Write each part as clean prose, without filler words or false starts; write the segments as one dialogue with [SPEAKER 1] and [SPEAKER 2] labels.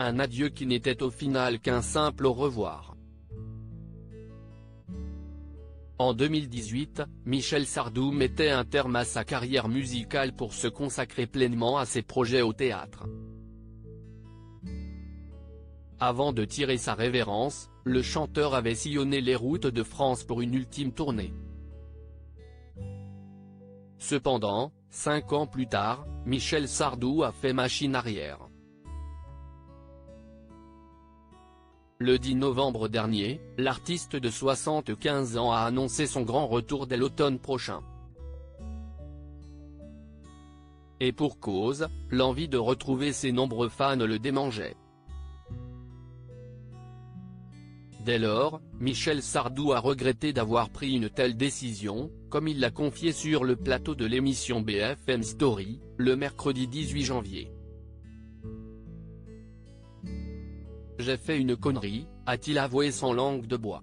[SPEAKER 1] un adieu qui n'était au final qu'un simple au revoir. En 2018, Michel Sardou mettait un terme à sa carrière musicale pour se consacrer pleinement à ses projets au théâtre. Avant de tirer sa révérence, le chanteur avait sillonné les routes de France pour une ultime tournée. Cependant, 5 ans plus tard, Michel Sardou a fait machine arrière. Le 10 novembre dernier, l'artiste de 75 ans a annoncé son grand retour dès l'automne prochain. Et pour cause, l'envie de retrouver ses nombreux fans le démangeait. Dès lors, Michel Sardou a regretté d'avoir pris une telle décision, comme il l'a confié sur le plateau de l'émission BFM Story, le mercredi 18 janvier. « J'ai fait une connerie », a-t-il avoué sans langue de bois.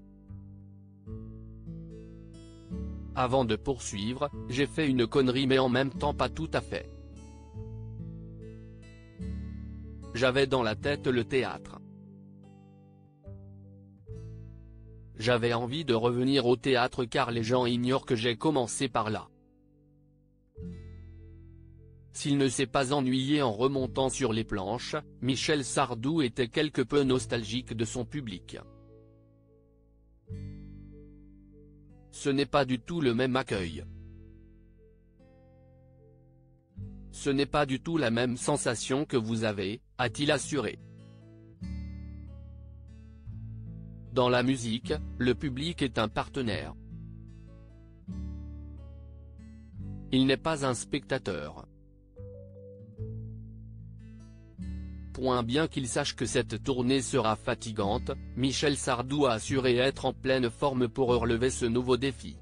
[SPEAKER 1] Avant de poursuivre, « J'ai fait une connerie mais en même temps pas tout à fait. J'avais dans la tête le théâtre. J'avais envie de revenir au théâtre car les gens ignorent que j'ai commencé par là. S'il ne s'est pas ennuyé en remontant sur les planches, Michel Sardou était quelque peu nostalgique de son public. Ce n'est pas du tout le même accueil. Ce n'est pas du tout la même sensation que vous avez, a-t-il assuré. Dans la musique, le public est un partenaire. Il n'est pas un spectateur. Bien qu'il sache que cette tournée sera fatigante, Michel Sardou a assuré être en pleine forme pour relever ce nouveau défi.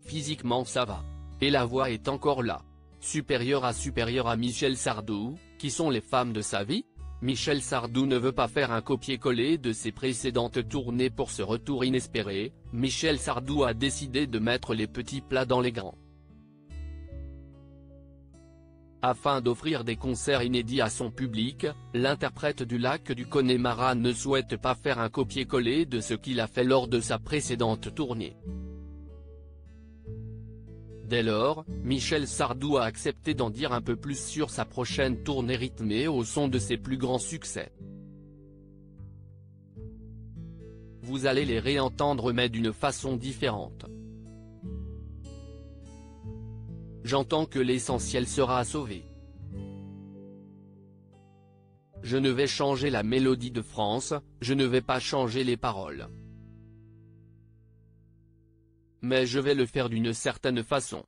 [SPEAKER 1] Physiquement ça va. Et la voix est encore là. Supérieure à Michel Sardou, qui sont les femmes de sa vie ? Michel Sardou ne veut pas faire un copier-coller de ses précédentes tournées pour ce retour inespéré, Michel Sardou a décidé de mettre les petits plats dans les grands. Afin d'offrir des concerts inédits à son public, l'interprète du Lac du Connemara ne souhaite pas faire un copier-coller de ce qu'il a fait lors de sa précédente tournée. Dès lors, Michel Sardou a accepté d'en dire un peu plus sur sa prochaine tournée rythmée au son de ses plus grands succès. Vous allez les réentendre mais d'une façon différente. J'entends que l'essentiel sera sauvé. Je ne vais changer la mélodie de France, je ne vais pas changer les paroles. Mais je vais le faire d'une certaine façon.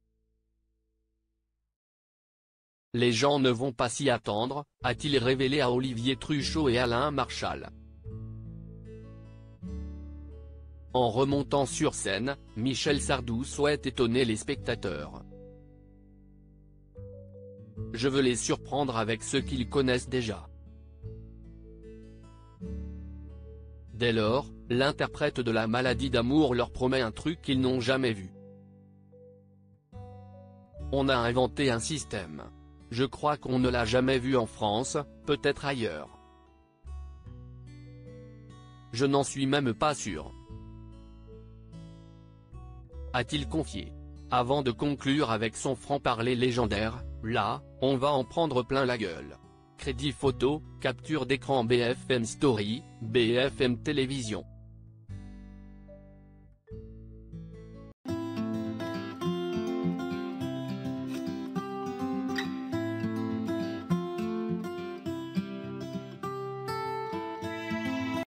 [SPEAKER 1] Les gens ne vont pas s'y attendre, a-t-il révélé à Olivier Truchot et Alain Marchal. En remontant sur scène, Michel Sardou souhaite étonner les spectateurs. Je veux les surprendre avec ce qu'ils connaissent déjà. Dès lors, l'interprète de la maladie d'amour leur promet un truc qu'ils n'ont jamais vu. On a inventé un système. Je crois qu'on ne l'a jamais vu en France, peut-être ailleurs. Je n'en suis même pas sûr. A-t-il confié. Avant de conclure avec son franc-parler légendaire, là, on va en prendre plein la gueule. Crédit photo, capture d'écran BFM Story, BFM Télévision.